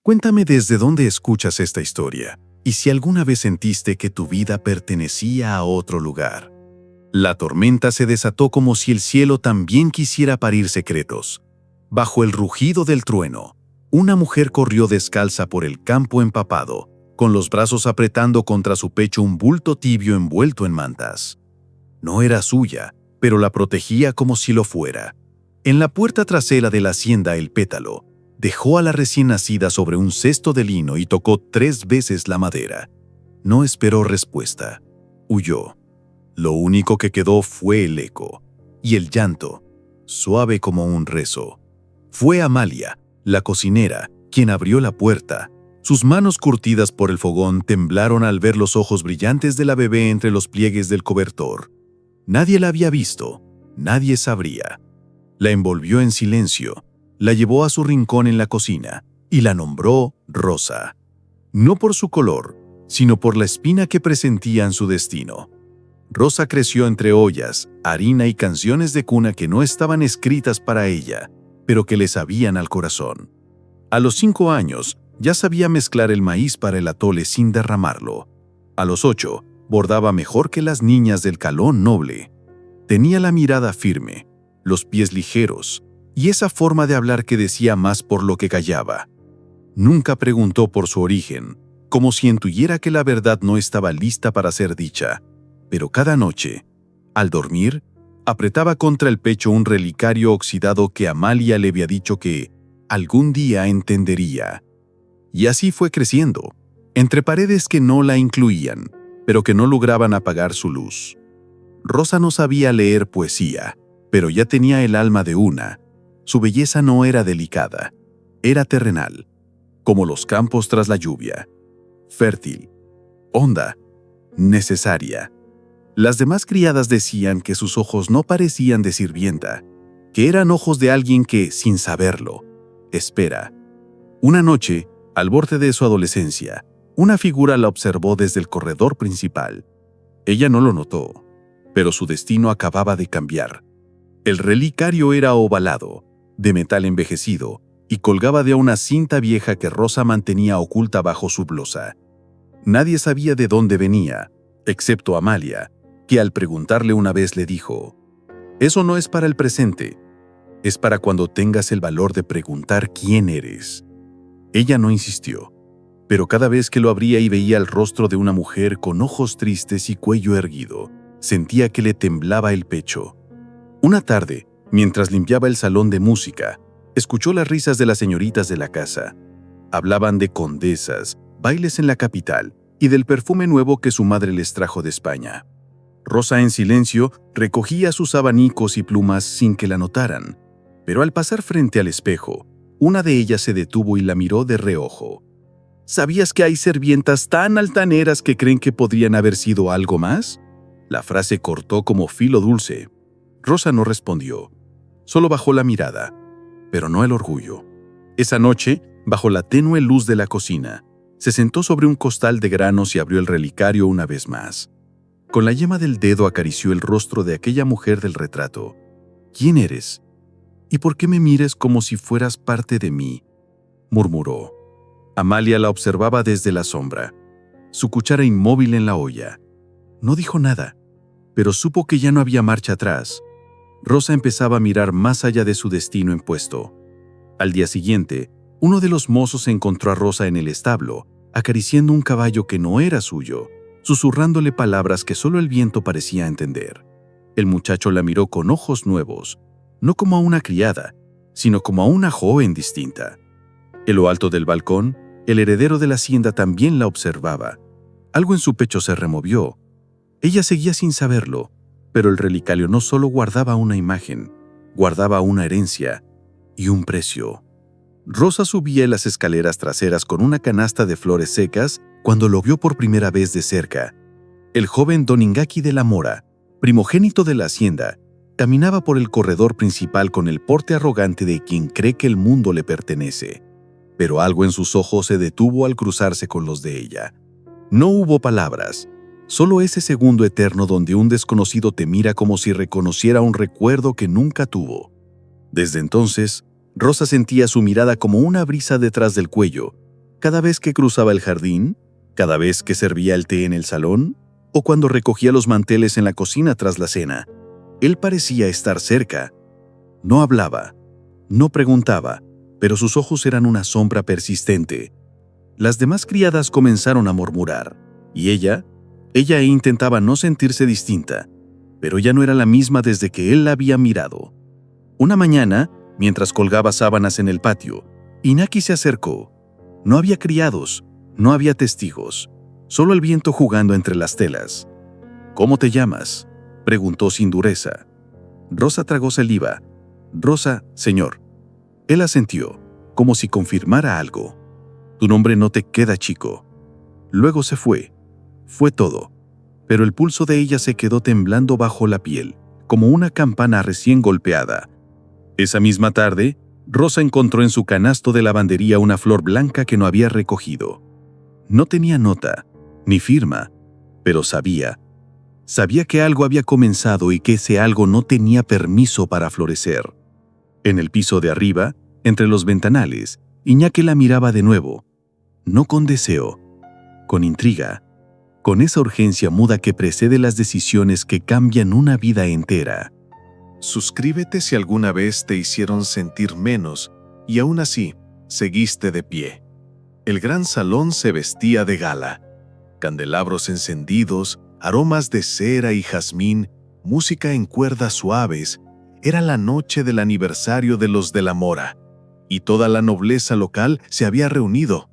Cuéntame desde dónde escuchas esta historia y si alguna vez sentiste que tu vida pertenecía a otro lugar. La tormenta se desató como si el cielo también quisiera parir secretos. Bajo el rugido del trueno, una mujer corrió descalza por el campo empapado, con los brazos apretando contra su pecho un bulto tibio envuelto en mantas. No era suya, pero la protegía como si lo fuera. En la puerta trasera de la hacienda El Pétalo, dejó a la recién nacida sobre un cesto de lino y tocó 3 veces la madera. No esperó respuesta. Huyó. Lo único que quedó fue el eco y el llanto, suave como un rezo. Fue Amalia, la cocinera, quien abrió la puerta. Sus manos curtidas por el fogón temblaron al ver los ojos brillantes de la bebé entre los pliegues del cobertor. Nadie la había visto, nadie sabría. La envolvió en silencio, la llevó a su rincón en la cocina y la nombró Rosa. No por su color, sino por la espina que presentía en su destino. Rosa creció entre ollas, harina y canciones de cuna que no estaban escritas para ella, pero que le sabían al corazón. A los 5 años, ya sabía mezclar el maíz para el atole sin derramarlo. A los 8, bordaba mejor que las niñas del calón noble. Tenía la mirada firme, los pies ligeros, y esa forma de hablar que decía más por lo que callaba. Nunca preguntó por su origen, como si intuyera que la verdad no estaba lista para ser dicha. Pero cada noche, al dormir, apretaba contra el pecho un relicario oxidado que Amalia le había dicho que algún día entendería. Y así fue creciendo, entre paredes que no la incluían, pero que no lograban apagar su luz. Rosa no sabía leer poesía, pero ya tenía el alma de una. Su belleza no era delicada, era terrenal, como los campos tras la lluvia. Fértil, honda, necesaria. Las demás criadas decían que sus ojos no parecían de sirvienta, que eran ojos de alguien que, sin saberlo, espera. Una noche, al borde de su adolescencia, una figura la observó desde el corredor principal. Ella no lo notó, pero su destino acababa de cambiar. El relicario era ovalado, de metal envejecido, y colgaba de una cinta vieja que Rosa mantenía oculta bajo su blusa. Nadie sabía de dónde venía, excepto Amalia, que al preguntarle una vez le dijo: «Eso no es para el presente, es para cuando tengas el valor de preguntar quién eres». Ella no insistió, pero cada vez que lo abría y veía el rostro de una mujer con ojos tristes y cuello erguido, sentía que le temblaba el pecho. Una tarde, mientras limpiaba el salón de música, escuchó las risas de las señoritas de la casa. Hablaban de condesas, bailes en la capital y del perfume nuevo que su madre les trajo de España. Rosa, en silencio, recogía sus abanicos y plumas sin que la notaran, pero al pasar frente al espejo, una de ellas se detuvo y la miró de reojo. ¿Sabías que hay sirvientas tan altaneras que creen que podrían haber sido algo más? La frase cortó como filo dulce. Rosa no respondió, solo bajó la mirada, pero no el orgullo. Esa noche, bajo la tenue luz de la cocina, se sentó sobre un costal de granos y abrió el relicario una vez más. Con la yema del dedo acarició el rostro de aquella mujer del retrato. «¿Quién eres? ¿Y por qué me mires como si fueras parte de mí?», murmuró. Amalia la observaba desde la sombra, su cuchara inmóvil en la olla. No dijo nada, pero supo que ya no había marcha atrás. Rosa empezaba a mirar más allá de su destino impuesto. Al día siguiente, uno de los mozos encontró a Rosa en el establo, acariciando un caballo que no era suyo, susurrándole palabras que solo el viento parecía entender. El muchacho la miró con ojos nuevos, no como a una criada, sino como a una joven distinta. En lo alto del balcón, el heredero de la hacienda también la observaba. Algo en su pecho se removió. Ella seguía sin saberlo, pero el relicario no solo guardaba una imagen, guardaba una herencia y un precio. Rosa subía las escaleras traseras con una canasta de flores secas cuando lo vio por primera vez de cerca. El joven don Ingaki de la Mora, primogénito de la hacienda, caminaba por el corredor principal con el porte arrogante de quien cree que el mundo le pertenece. Pero algo en sus ojos se detuvo al cruzarse con los de ella. No hubo palabras, solo ese segundo eterno donde un desconocido te mira como si reconociera un recuerdo que nunca tuvo. Desde entonces, Rosa sentía su mirada como una brisa detrás del cuello, Cada vez que cruzaba el jardín, cada vez que servía el té en el salón, o cuando recogía los manteles en la cocina tras la cena, él parecía estar cerca. No hablaba, no preguntaba, pero sus ojos eran una sombra persistente. Las demás criadas comenzaron a murmurar, y ella intentaba no sentirse distinta, pero ya no era la misma desde que él la había mirado. Una mañana, mientras colgaba sábanas en el patio, Inaki se acercó. No había criados, no había testigos, solo el viento jugando entre las telas. «¿Cómo te llamas?», preguntó sin dureza. Rosa tragó saliva. «Rosa, señor». Él asintió, como si confirmara algo. «Tu nombre no te queda chico». Luego se fue. Fue todo. Pero el pulso de ella se quedó temblando bajo la piel, como una campana recién golpeada. Esa misma tarde, Rosa encontró en su canasto de lavandería una flor blanca que no había recogido. No tenía nota, ni firma, pero sabía que algo había comenzado y que ese algo no tenía permiso para florecer. En el piso de arriba, entre los ventanales, Iñaki la miraba de nuevo, no con deseo, con intriga, con esa urgencia muda que precede las decisiones que cambian una vida entera. Suscríbete si alguna vez te hicieron sentir menos y aún así seguiste de pie. El gran salón se vestía de gala. Candelabros encendidos, aromas de cera y jazmín, música en cuerdas suaves. Era la noche del aniversario de los de la Mora, y toda la nobleza local se había reunido.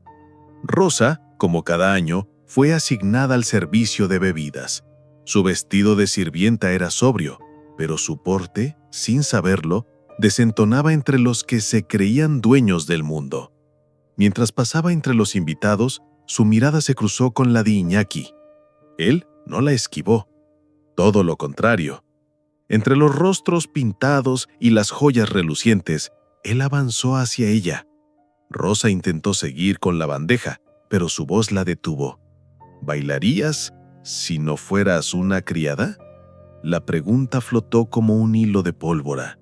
Rosa, como cada año, fue asignada al servicio de bebidas. Su vestido de sirvienta era sobrio, pero su porte, sin saberlo, desentonaba entre los que se creían dueños del mundo. Mientras pasaba entre los invitados, su mirada se cruzó con la de Iñaki. Él no la esquivó. Todo lo contrario. Entre los rostros pintados y las joyas relucientes, él avanzó hacia ella. Rosa intentó seguir con la bandeja, pero su voz la detuvo. ¿Bailarías si no fueras una criada? La pregunta flotó como un hilo de pólvora.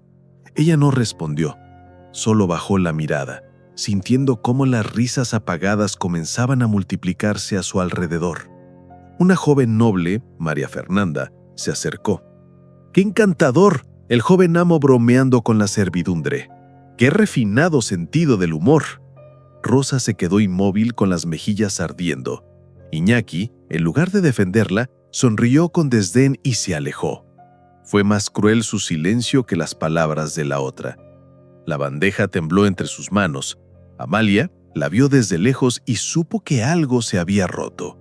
Ella no respondió, solo bajó la mirada, sintiendo cómo las risas apagadas comenzaban a multiplicarse a su alrededor. Una joven noble, María Fernanda, se acercó. ¡Qué encantador! El joven amo bromeando con la servidumbre. ¡Qué refinado sentido del humor! Rosa se quedó inmóvil con las mejillas ardiendo. Iñaki, en lugar de defenderla, sonrió con desdén y se alejó. Fue más cruel su silencio que las palabras de la otra. La bandeja tembló entre sus manos. Amalia la vio desde lejos y supo que algo se había roto.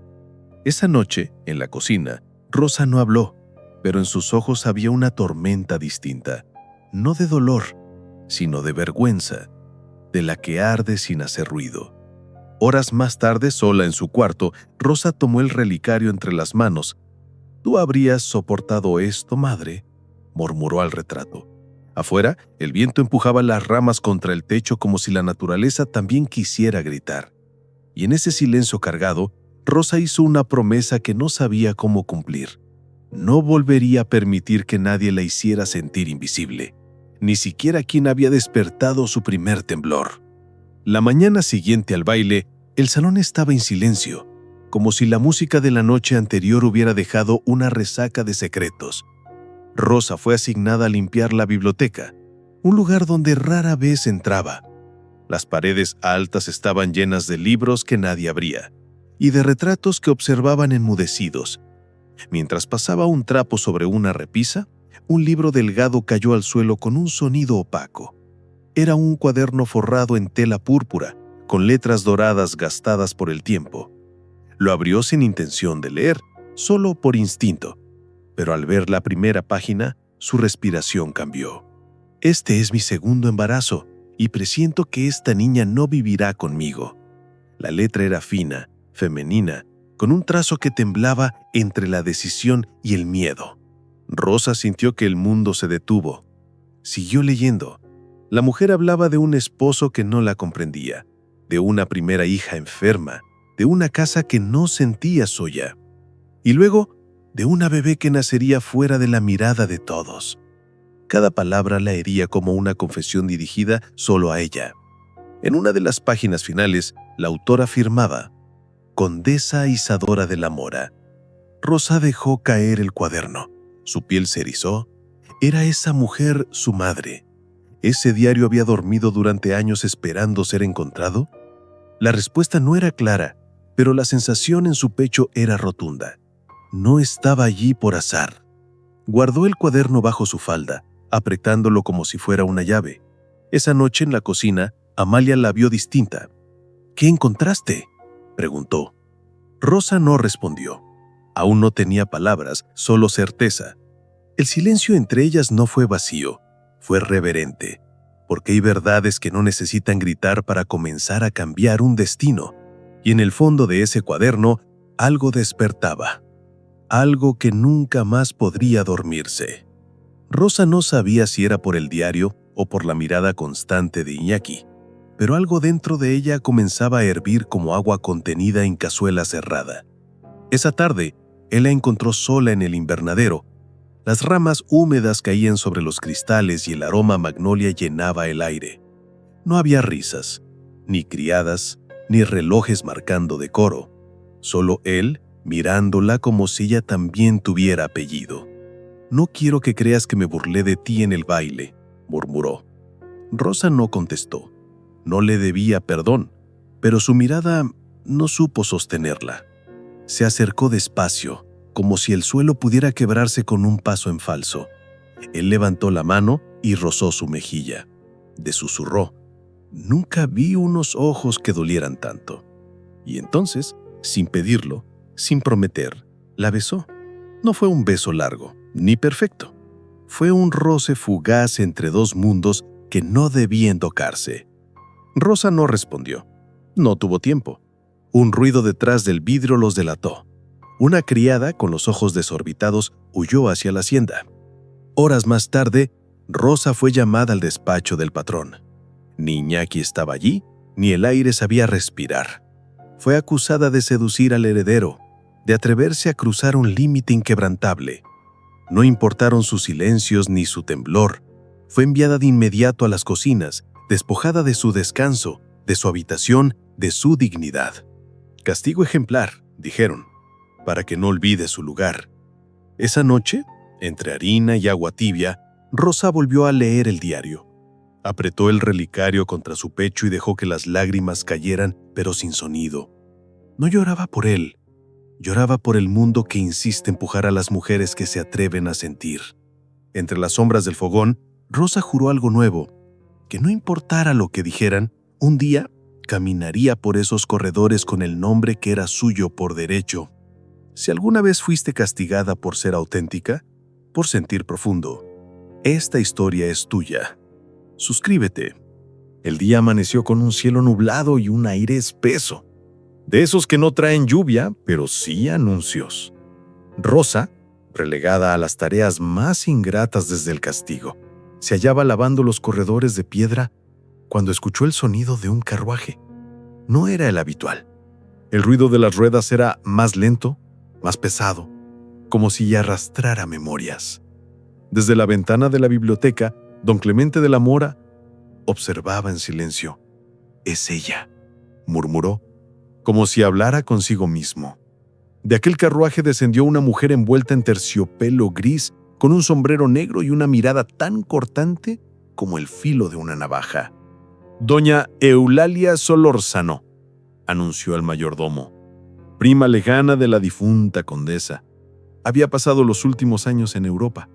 Esa noche, en la cocina, Rosa no habló, pero en sus ojos había una tormenta distinta, no de dolor, sino de vergüenza, de la que arde sin hacer ruido. Horas más tarde, sola en su cuarto, Rosa tomó el relicario entre las manos. «¿Tú habrías soportado esto, madre?», murmuró al retrato. Afuera, el viento empujaba las ramas contra el techo como si la naturaleza también quisiera gritar. Y en ese silencio cargado, Rosa hizo una promesa que no sabía cómo cumplir. No volvería a permitir que nadie la hiciera sentir invisible, ni siquiera quien había despertado su primer temblor. La mañana siguiente al baile, el salón estaba en silencio, como si la música de la noche anterior hubiera dejado una resaca de secretos. Rosa fue asignada a limpiar la biblioteca, un lugar donde rara vez entraba. Las paredes altas estaban llenas de libros que nadie abría, y de retratos que observaban enmudecidos. Mientras pasaba un trapo sobre una repisa, un libro delgado cayó al suelo con un sonido opaco. Era un cuaderno forrado en tela púrpura, con letras doradas gastadas por el tiempo. Lo abrió sin intención de leer, solo por instinto, pero al ver la primera página, su respiración cambió. «Este es mi segundo embarazo, y presiento que esta niña no vivirá conmigo». La letra era fina, femenina, con un trazo que temblaba entre la decisión y el miedo. Rosa sintió que el mundo se detuvo. Siguió leyendo. La mujer hablaba de un esposo que no la comprendía, de una primera hija enferma, de una casa que no sentía suya, y luego de una bebé que nacería fuera de la mirada de todos. Cada palabra la hería como una confesión dirigida solo a ella. En una de las páginas finales, la autora firmaba: Condesa Isadora de la Mora. Rosa dejó caer el cuaderno. Su piel se erizó. ¿Era esa mujer su madre? ¿Ese diario había dormido durante años esperando ser encontrado? La respuesta no era clara, pero la sensación en su pecho era rotunda. No estaba allí por azar. Guardó el cuaderno bajo su falda, apretándolo como si fuera una llave. Esa noche en la cocina, Amalia la vio distinta. ¿Qué encontraste?, preguntó. Rosa no respondió. Aún no tenía palabras, solo certeza. El silencio entre ellas no fue vacío, fue reverente, porque hay verdades que no necesitan gritar para comenzar a cambiar un destino. Y en el fondo de ese cuaderno, algo despertaba. Algo que nunca más podría dormirse. Rosa no sabía si era por el diario o por la mirada constante de Iñaki, pero algo dentro de ella comenzaba a hervir como agua contenida en cazuela cerrada. Esa tarde, él la encontró sola en el invernadero. Las ramas húmedas caían sobre los cristales y el aroma a magnolia llenaba el aire. No había risas, ni criadas, ni relojes marcando decoro. Solo él, mirándola como si ella también tuviera apellido. «No quiero que creas que me burlé de ti en el baile», murmuró. Rosa no contestó. No le debía perdón, pero su mirada no supo sostenerla. Se acercó despacio, como si el suelo pudiera quebrarse con un paso en falso. Él levantó la mano y rozó su mejilla. Le susurró: «Nunca vi unos ojos que dolieran tanto». Y entonces, sin pedirlo, sin prometer, la besó. No fue un beso largo, ni perfecto. Fue un roce fugaz entre dos mundos que no debían tocarse. Rosa no respondió. No tuvo tiempo. Un ruido detrás del vidrio los delató. Una criada, con los ojos desorbitados, huyó hacia la hacienda. Horas más tarde, Rosa fue llamada al despacho del patrón. Ni Iñaki estaba allí, ni el aire sabía respirar. Fue acusada de seducir al heredero, de atreverse a cruzar un límite inquebrantable. No importaron sus silencios ni su temblor. Fue enviada de inmediato a las cocinas, despojada de su descanso, de su habitación, de su dignidad. «Castigo ejemplar», dijeron, «para que no olvide su lugar». Esa noche, entre harina y agua tibia, Rosa volvió a leer el diario. Apretó el relicario contra su pecho y dejó que las lágrimas cayeran, pero sin sonido. No lloraba por él, lloraba por el mundo que insiste en empujar a las mujeres que se atreven a sentir. Entre las sombras del fogón, Rosa juró algo nuevo, que no importara lo que dijeran, un día caminaría por esos corredores con el nombre que era suyo por derecho. Si alguna vez fuiste castigada por ser auténtica, por sentir profundo, esta historia es tuya. Suscríbete. El día amaneció con un cielo nublado y un aire espeso, de esos que no traen lluvia, pero sí anuncios. Rosa, relegada a las tareas más ingratas desde el castigo, se hallaba lavando los corredores de piedra cuando escuchó el sonido de un carruaje. No era el habitual. El ruido de las ruedas era más lento, más pesado, como si arrastrara memorias. Desde la ventana de la biblioteca, don Clemente de la Mora observaba en silencio. «Es ella», murmuró, como si hablara consigo mismo. De aquel carruaje descendió una mujer envuelta en terciopelo gris, con un sombrero negro y una mirada tan cortante como el filo de una navaja. «Doña Eulalia Solórzano», anunció el mayordomo, prima lejana de la difunta condesa. Había pasado los últimos años en Europa.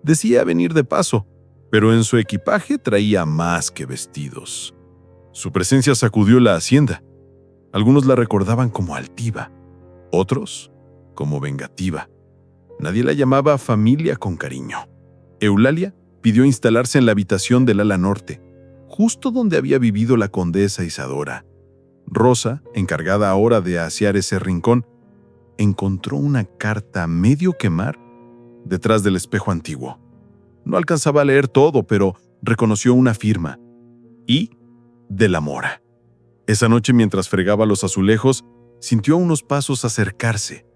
Decía venir de paso, pero en su equipaje traía más que vestidos. Su presencia sacudió la hacienda. Algunos la recordaban como altiva, otros como vengativa. Nadie la llamaba familia con cariño. Eulalia pidió instalarse en la habitación del ala norte, justo donde había vivido la condesa Isadora. Rosa, encargada ahora de asear ese rincón, encontró una carta a medio quemar detrás del espejo antiguo. No alcanzaba a leer todo, pero reconoció una firma: I. de la Mora. Esa noche, mientras fregaba los azulejos, sintió unos pasos acercarse.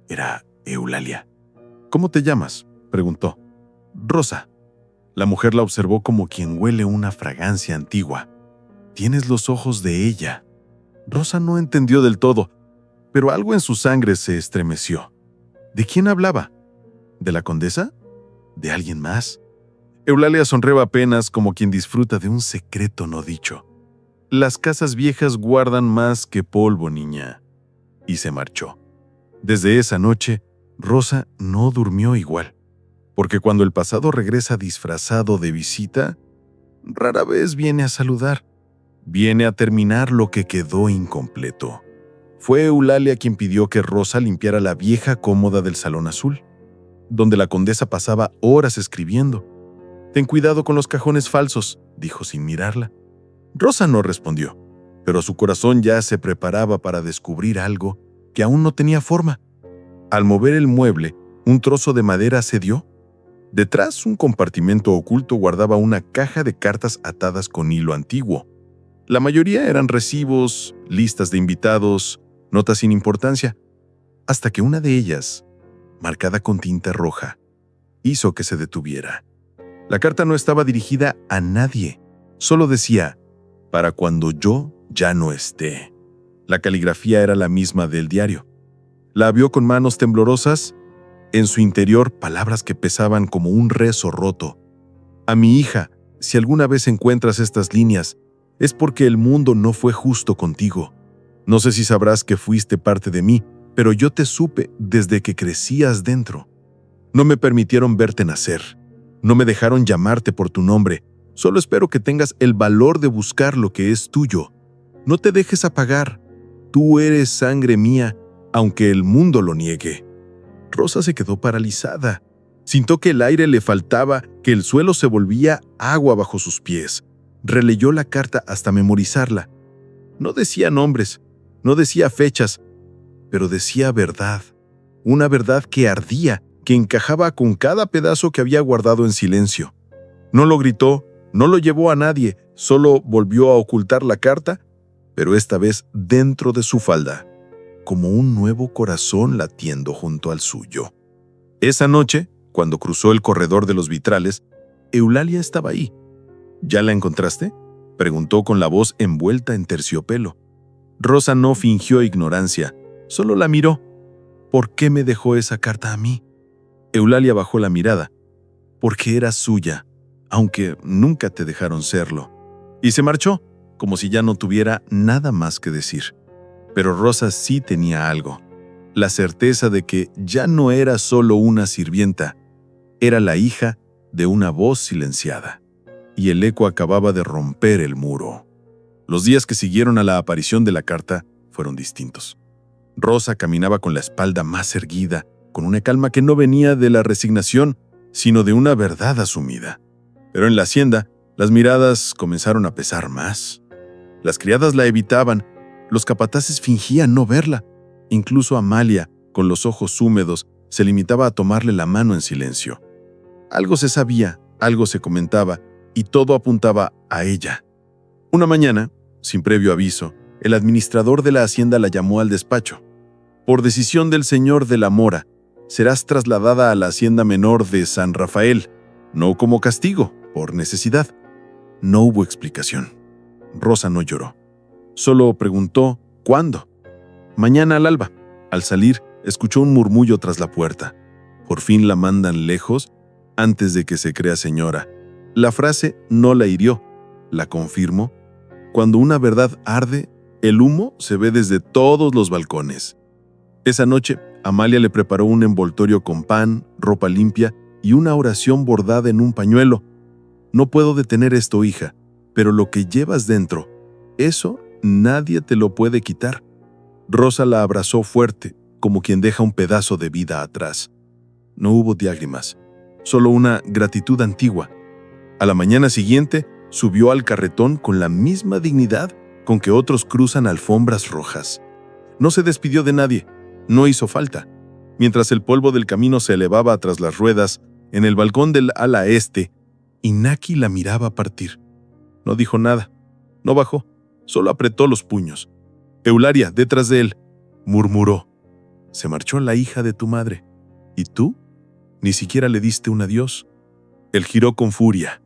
Era Eulalia. «¿Cómo te llamas?», preguntó. «Rosa». La mujer la observó como quien huele una fragancia antigua. Tienes los ojos de ella. Rosa no entendió del todo, pero algo en su sangre se estremeció. ¿De quién hablaba? ¿De la condesa? ¿De alguien más? Eulalia sonrió apenas como quien disfruta de un secreto no dicho. Las casas viejas guardan más que polvo, niña. Y se marchó. Desde esa noche, Rosa no durmió igual, porque cuando el pasado regresa disfrazado de visita, rara vez viene a saludar. Viene a terminar lo que quedó incompleto. Fue Eulalia quien pidió que Rosa limpiara la vieja cómoda del salón azul, donde la condesa pasaba horas escribiendo. «Ten cuidado con los cajones falsos», dijo sin mirarla. Rosa no respondió, pero su corazón ya se preparaba para descubrir algo que aún no tenía forma. Al mover el mueble, un trozo de madera cedió. Detrás, un compartimento oculto guardaba una caja de cartas atadas con hilo antiguo. La mayoría eran recibos, listas de invitados, notas sin importancia, hasta que una de ellas, marcada con tinta roja, hizo que se detuviera. La carta no estaba dirigida a nadie, solo decía, «Para cuando yo ya no esté». La caligrafía era la misma del diario. La abrió con manos temblorosas, en su interior palabras que pesaban como un rezo roto. «A mi hija, si alguna vez encuentras estas líneas, es porque el mundo no fue justo contigo. No sé si sabrás que fuiste parte de mí, pero yo te supe desde que crecías dentro. No me permitieron verte nacer. No me dejaron llamarte por tu nombre. Solo espero que tengas el valor de buscar lo que es tuyo. No te dejes apagar. Tú eres sangre mía, aunque el mundo lo niegue». Rosa se quedó paralizada. Sintió que el aire le faltaba, que el suelo se volvía agua bajo sus pies. Releyó la carta hasta memorizarla. No decía nombres, no decía fechas, pero decía verdad. Una verdad que ardía, que encajaba con cada pedazo que había guardado en silencio. No lo gritó, no lo llevó a nadie, solo volvió a ocultar la carta, pero esta vez dentro de su falda, como un nuevo corazón latiendo junto al suyo. Esa noche, cuando cruzó el corredor de los vitrales, Eulalia estaba ahí. «¿Ya la encontraste?», preguntó con la voz envuelta en terciopelo. Rosa no fingió ignorancia, solo la miró. «¿Por qué me dejó esa carta a mí?». Eulalia bajó la mirada. «Porque era suya, aunque nunca te dejaron serlo». Y se marchó, como si ya no tuviera nada más que decir. Pero Rosa sí tenía algo, la certeza de que ya no era solo una sirvienta, era la hija de una voz silenciada. Y el eco acababa de romper el muro. Los días que siguieron a la aparición de la carta fueron distintos. Rosa caminaba con la espalda más erguida, con una calma que no venía de la resignación, sino de una verdad asumida. Pero en la hacienda, las miradas comenzaron a pesar más. Las criadas la evitaban, los capataces fingían no verla. Incluso Amalia, con los ojos húmedos, se limitaba a tomarle la mano en silencio. Algo se sabía, algo se comentaba, y todo apuntaba a ella. Una mañana, sin previo aviso, el administrador de la hacienda la llamó al despacho. «Por decisión del señor de la Mora, serás trasladada a la hacienda menor de San Rafael, no como castigo, por necesidad». No hubo explicación. Rosa no lloró. Solo preguntó ¿cuándo? «Mañana al alba». Al salir, escuchó un murmullo tras la puerta. «Por fin la mandan lejos antes de que se crea señora». La frase no la hirió, la confirmó. Cuando una verdad arde, el humo se ve desde todos los balcones. Esa noche, Amalia le preparó un envoltorio con pan, ropa limpia y una oración bordada en un pañuelo. «No puedo detener esto, hija, pero lo que llevas dentro, eso nadie te lo puede quitar». Rosa la abrazó fuerte, como quien deja un pedazo de vida atrás. No hubo lágrimas, solo una gratitud antigua. A la mañana siguiente, subió al carretón con la misma dignidad con que otros cruzan alfombras rojas. No se despidió de nadie, no hizo falta. Mientras el polvo del camino se elevaba tras las ruedas, en el balcón del ala este, Inaki la miraba partir. No dijo nada, no bajó, solo apretó los puños. «Eulalia, detrás de él», murmuró. «Se marchó la hija de tu madre. ¿Y tú? Ni siquiera le diste un adiós». Él giró con furia.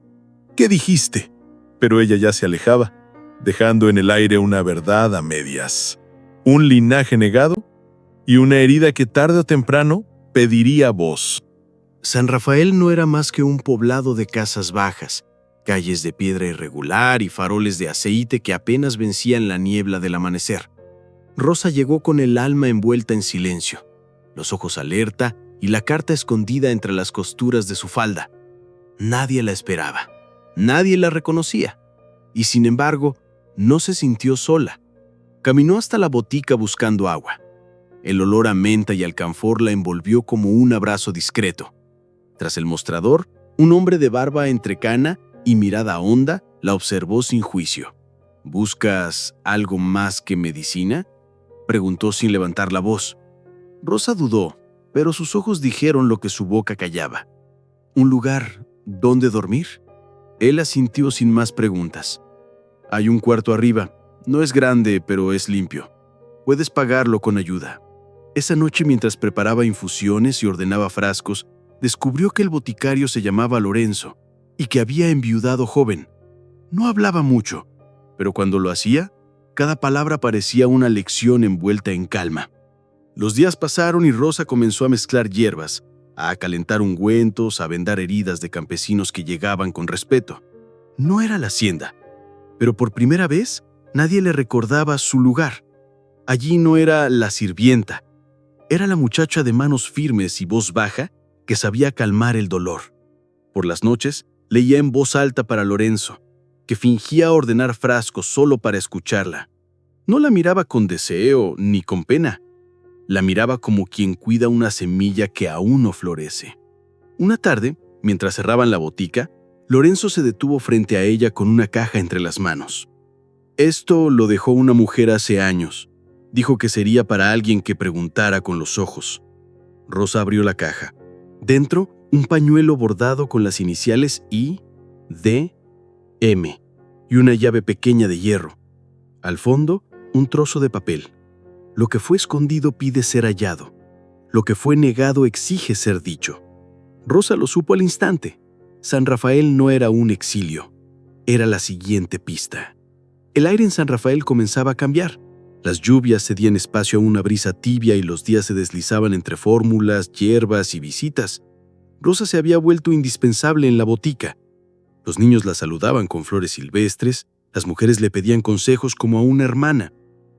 «¿Qué dijiste?». Pero ella ya se alejaba. dejando en el aire una verdad a medias, un linaje negado y una herida que tarde o temprano pediría voz. San Rafael no era más que un poblado de casas bajas, calles de piedra irregular y faroles de aceite que apenas vencían la niebla del amanecer. Rosa llegó con el alma envuelta en silencio, los ojos alerta y la carta escondida entre las costuras de su falda. Nadie la esperaba, nadie la reconocía, y sin embargo, no se sintió sola. Caminó hasta la botica buscando agua. El olor a menta y alcanfor la envolvió como un abrazo discreto. Tras el mostrador, un hombre de barba entrecana y mirada honda la observó sin juicio. «¿Buscas algo más que medicina?», preguntó sin levantar la voz. Rosa dudó, pero sus ojos dijeron lo que su boca callaba. «¿Un lugar donde dormir?». Él asintió sin más preguntas. «Hay un cuarto arriba. No es grande, pero es limpio. Puedes pagarlo con ayuda». Esa noche, mientras preparaba infusiones y ordenaba frascos, descubrió que el boticario se llamaba Lorenzo y que había enviudado joven. No hablaba mucho, pero cuando lo hacía, cada palabra parecía una lección envuelta en calma. Los días pasaron y Rosa comenzó a mezclar hierbas, a calentar ungüentos, a vendar heridas de campesinos que llegaban con respeto. No era la hacienda, pero por primera vez nadie le recordaba su lugar. Allí no era la sirvienta, era la muchacha de manos firmes y voz baja que sabía calmar el dolor. Por las noches leía en voz alta para Lorenzo, que fingía ordenar frascos solo para escucharla. No la miraba con deseo ni con pena. La miraba como quien cuida una semilla que aún no florece. Una tarde, mientras cerraban la botica, Lorenzo se detuvo frente a ella con una caja entre las manos. «Esto lo dejó una mujer hace años. Dijo que sería para alguien que preguntara con los ojos». Rosa abrió la caja. Dentro, un pañuelo bordado con las iniciales I, D, M y una llave pequeña de hierro. Al fondo, un trozo de papel. Lo que fue escondido pide ser hallado. Lo que fue negado exige ser dicho. Rosa lo supo al instante. San Rafael no era un exilio. Era la siguiente pista. El aire en San Rafael comenzaba a cambiar. Las lluvias cedían espacio a una brisa tibia y los días se deslizaban entre fórmulas, hierbas y visitas. Rosa se había vuelto indispensable en la botica. Los niños la saludaban con flores silvestres, las mujeres le pedían consejos como a una hermana.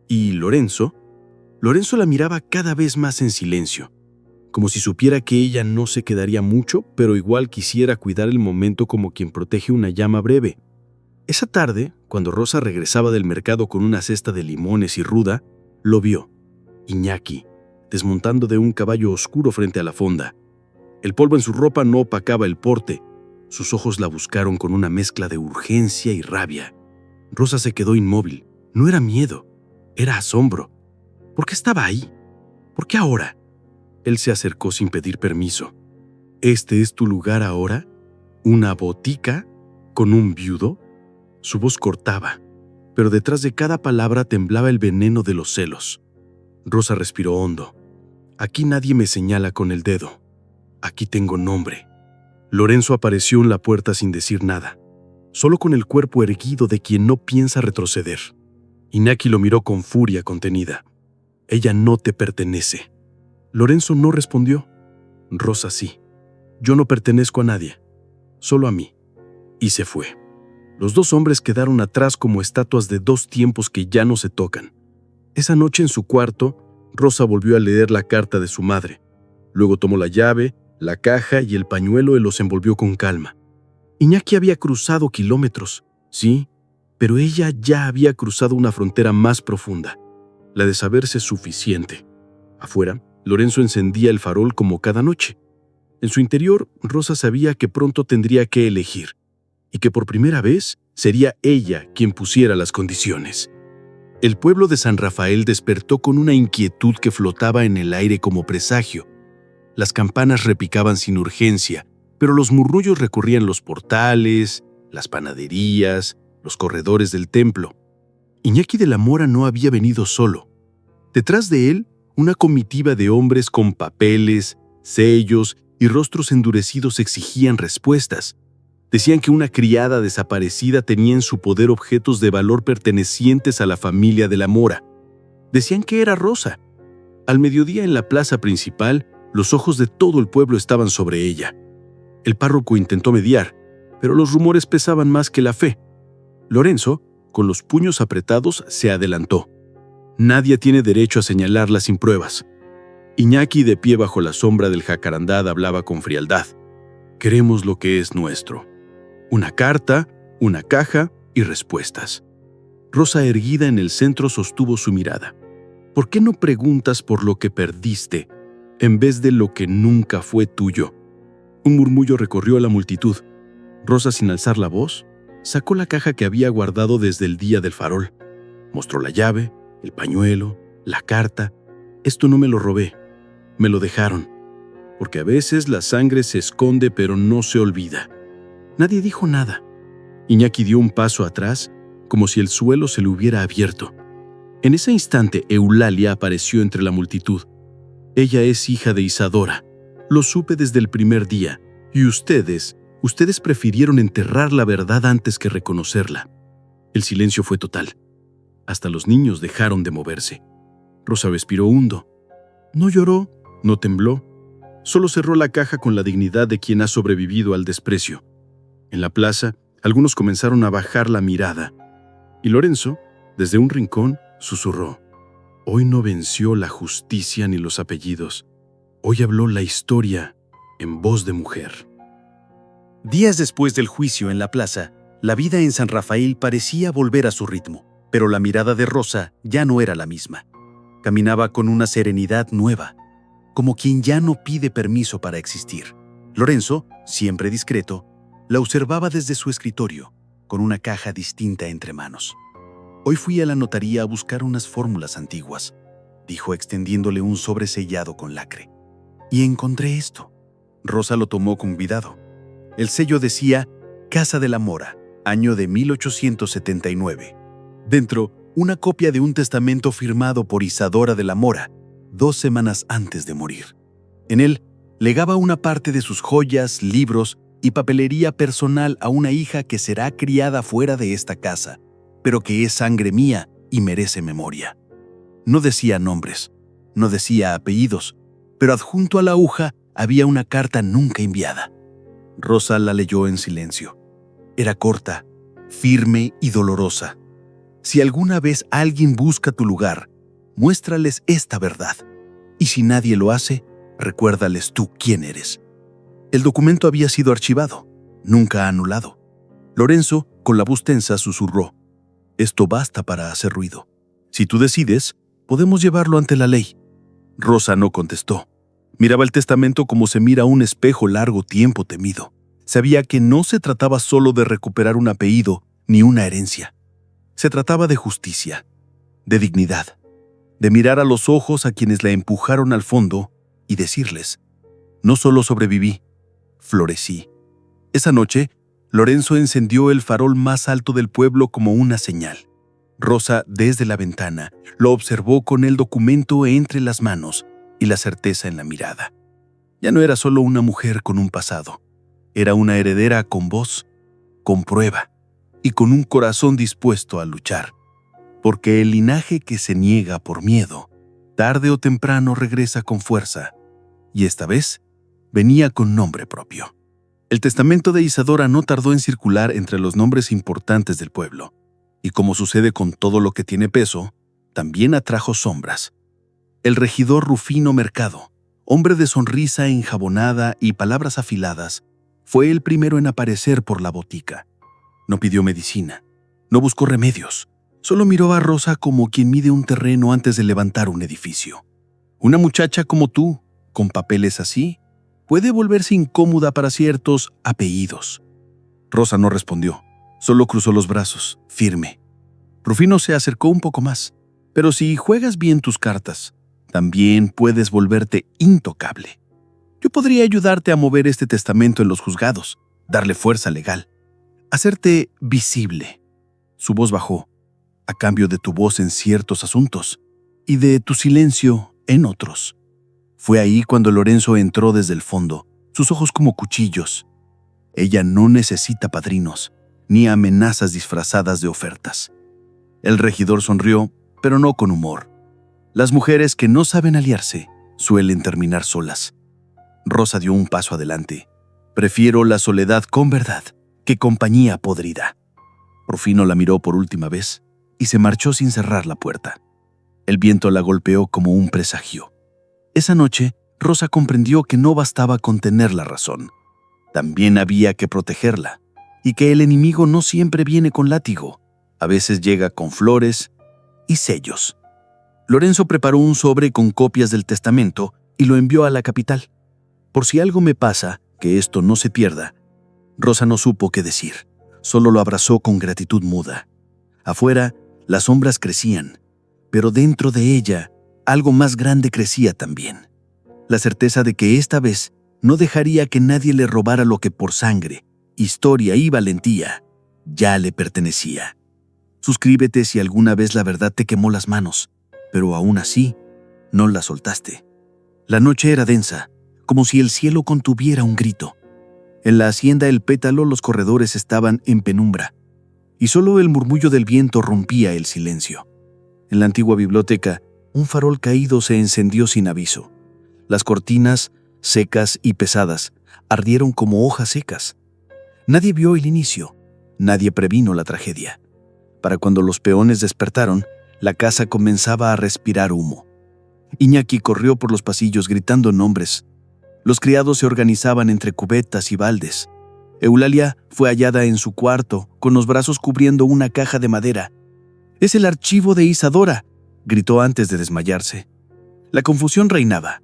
Y Lorenzo la miraba cada vez más en silencio, como si supiera que ella no se quedaría mucho, pero igual quisiera cuidar el momento como quien protege una llama breve. Esa tarde, cuando Rosa regresaba del mercado con una cesta de limones y ruda, lo vio, Iñaki, desmontando de un caballo oscuro frente a la fonda. El polvo en su ropa no opacaba el porte. Sus ojos la buscaron con una mezcla de urgencia y rabia. Rosa se quedó inmóvil. No era miedo, era asombro. ¿Por qué estaba ahí? ¿Por qué ahora? Él se acercó sin pedir permiso. ¿Este es tu lugar ahora? ¿Una botica con un viudo? Su voz cortaba, pero detrás de cada palabra temblaba el veneno de los celos. Rosa respiró hondo. Aquí nadie me señala con el dedo. Aquí tengo nombre. Lorenzo apareció en la puerta sin decir nada, solo con el cuerpo erguido de quien no piensa retroceder. Iñaki lo miró con furia contenida. «Ella no te pertenece». Lorenzo no respondió. Rosa sí. «Yo no pertenezco a nadie, solo a mí». Y se fue. Los dos hombres quedaron atrás como estatuas de dos tiempos que ya no se tocan. Esa noche en su cuarto, Rosa volvió a leer la carta de su madre. Luego tomó la llave, la caja y el pañuelo y los envolvió con calma. Iñaki había cruzado kilómetros, sí, pero ella ya había cruzado una frontera más profunda, la de saberse suficiente. Afuera, Lorenzo encendía el farol como cada noche. En su interior, Rosa sabía que pronto tendría que elegir, y que por primera vez sería ella quien pusiera las condiciones. El pueblo de San Rafael despertó con una inquietud que flotaba en el aire como presagio. Las campanas repicaban sin urgencia, pero los murmullos recorrían los portales, las panaderías, los corredores del templo. Iñaki de la Mora no había venido solo. Detrás de él, una comitiva de hombres con papeles, sellos y rostros endurecidos exigían respuestas. Decían que una criada desaparecida tenía en su poder objetos de valor pertenecientes a la familia de la Mora. Decían que era Rosa. Al mediodía en la plaza principal, los ojos de todo el pueblo estaban sobre ella. El párroco intentó mediar, pero los rumores pesaban más que la fe. Lorenzo, con los puños apretados, se adelantó. Nadie tiene derecho a señalarla sin pruebas. Iñaki, de pie bajo la sombra del jacarandá, hablaba con frialdad. Queremos lo que es nuestro. Una carta, una caja y respuestas. Rosa, erguida en el centro, sostuvo su mirada. ¿Por qué no preguntas por lo que perdiste, en vez de lo que nunca fue tuyo? Un murmullo recorrió a la multitud. Rosa, sin alzar la voz, sacó la caja que había guardado desde el día del farol. Mostró la llave, el pañuelo, la carta. Esto no me lo robé, me lo dejaron. Porque a veces la sangre se esconde pero no se olvida. Nadie dijo nada. Iñaki dio un paso atrás, como si el suelo se le hubiera abierto. En ese instante, Eulalia apareció entre la multitud. Ella es hija de Isadora. Lo supe desde el primer día. Y ustedes prefirieron enterrar la verdad antes que reconocerla. El silencio fue total. Hasta los niños dejaron de moverse. Rosa respiró hondo. No lloró, no tembló. Solo cerró la caja con la dignidad de quien ha sobrevivido al desprecio. En la plaza, algunos comenzaron a bajar la mirada. Y Lorenzo, desde un rincón, susurró. Hoy no venció la justicia ni los apellidos. Hoy habló la historia en voz de mujer. Días después del juicio en la plaza, la vida en San Rafael parecía volver a su ritmo, pero la mirada de Rosa ya no era la misma. Caminaba con una serenidad nueva, como quien ya no pide permiso para existir. Lorenzo, siempre discreto, la observaba desde su escritorio, con una caja distinta entre manos. Hoy fui a la notaría a buscar unas fórmulas antiguas, dijo extendiéndole un sobre sellado con lacre. Y encontré esto. Rosa lo tomó con cuidado. El sello decía Casa de la Mora, año de 1879. Dentro, una copia de un testamento firmado por Isadora de la Mora, 2 semanas antes de morir. En él, legaba una parte de sus joyas, libros y papelería personal a una hija que será criada fuera de esta casa, pero que es sangre mía y merece memoria. No decía nombres, no decía apellidos, pero adjunto a la aguja había una carta nunca enviada. Rosa la leyó en silencio. Era corta, firme y dolorosa. Si alguna vez alguien busca tu lugar, muéstrales esta verdad. Y si nadie lo hace, recuérdales tú quién eres. El documento había sido archivado, nunca anulado. Lorenzo, con la voz tensa, susurró. Esto basta para hacer ruido. Si tú decides, podemos llevarlo ante la ley. Rosa no contestó. Miraba el testamento como se mira un espejo largo tiempo temido. Sabía que no se trataba solo de recuperar un apellido ni una herencia. Se trataba de justicia, de dignidad, de mirar a los ojos a quienes la empujaron al fondo y decirles, no solo sobreviví, florecí. Esa noche, Lorenzo encendió el farol más alto del pueblo como una señal. Rosa, desde la ventana, lo observó con el documento entre las manos y la certeza en la mirada. Ya no era solo una mujer con un pasado. Era una heredera con voz, con prueba y con un corazón dispuesto a luchar. Porque el linaje que se niega por miedo, tarde o temprano regresa con fuerza, y esta vez venía con nombre propio. El testamento de Isadora no tardó en circular entre los nombres importantes del pueblo, y como sucede con todo lo que tiene peso, también atrajo sombras. El regidor Rufino Mercado, hombre de sonrisa enjabonada y palabras afiladas, fue el primero en aparecer por la botica. No pidió medicina, no buscó remedios, solo miró a Rosa como quien mide un terreno antes de levantar un edificio. Una muchacha como tú, con papeles así, puede volverse incómoda para ciertos apellidos. Rosa no respondió, solo cruzó los brazos, firme. Rufino se acercó un poco más. Pero si juegas bien tus cartas, también puedes volverte intocable. Yo podría ayudarte a mover este testamento en los juzgados, darle fuerza legal, hacerte visible. Su voz bajó, a cambio de tu voz en ciertos asuntos y de tu silencio en otros. Fue ahí cuando Lorenzo entró desde el fondo, sus ojos como cuchillos. Ella no necesita padrinos, ni amenazas disfrazadas de ofertas. El regidor sonrió, pero no con humor. Las mujeres que no saben aliarse suelen terminar solas. Rosa dio un paso adelante. Prefiero la soledad con verdad que compañía podrida. Rufino la miró por última vez y se marchó sin cerrar la puerta. El viento la golpeó como un presagio. Esa noche, Rosa comprendió que no bastaba con tener la razón. También había que protegerla, y que el enemigo no siempre viene con látigo. A veces llega con flores y sellos. Lorenzo preparó un sobre con copias del testamento y lo envió a la capital. Por si algo me pasa, que esto no se pierda. Rosa no supo qué decir, solo lo abrazó con gratitud muda. Afuera, las sombras crecían, pero dentro de ella, algo más grande crecía también. La certeza de que esta vez no dejaría que nadie le robara lo que por sangre, historia y valentía ya le pertenecía. Suscríbete si alguna vez la verdad te quemó las manos, pero aún así, no la soltaste. La noche era densa, como si el cielo contuviera un grito. En la hacienda El Pétalo los corredores estaban en penumbra, y solo el murmullo del viento rompía el silencio. En la antigua biblioteca, un farol caído se encendió sin aviso. Las cortinas, secas y pesadas, ardieron como hojas secas. Nadie vio el inicio, nadie previno la tragedia. Para cuando los peones despertaron, la casa comenzaba a respirar humo. Iñaki corrió por los pasillos gritando nombres. Los criados se organizaban entre cubetas y baldes. Eulalia fue hallada en su cuarto, con los brazos cubriendo una caja de madera. «¡Es el archivo de Isadora!», gritó antes de desmayarse. La confusión reinaba,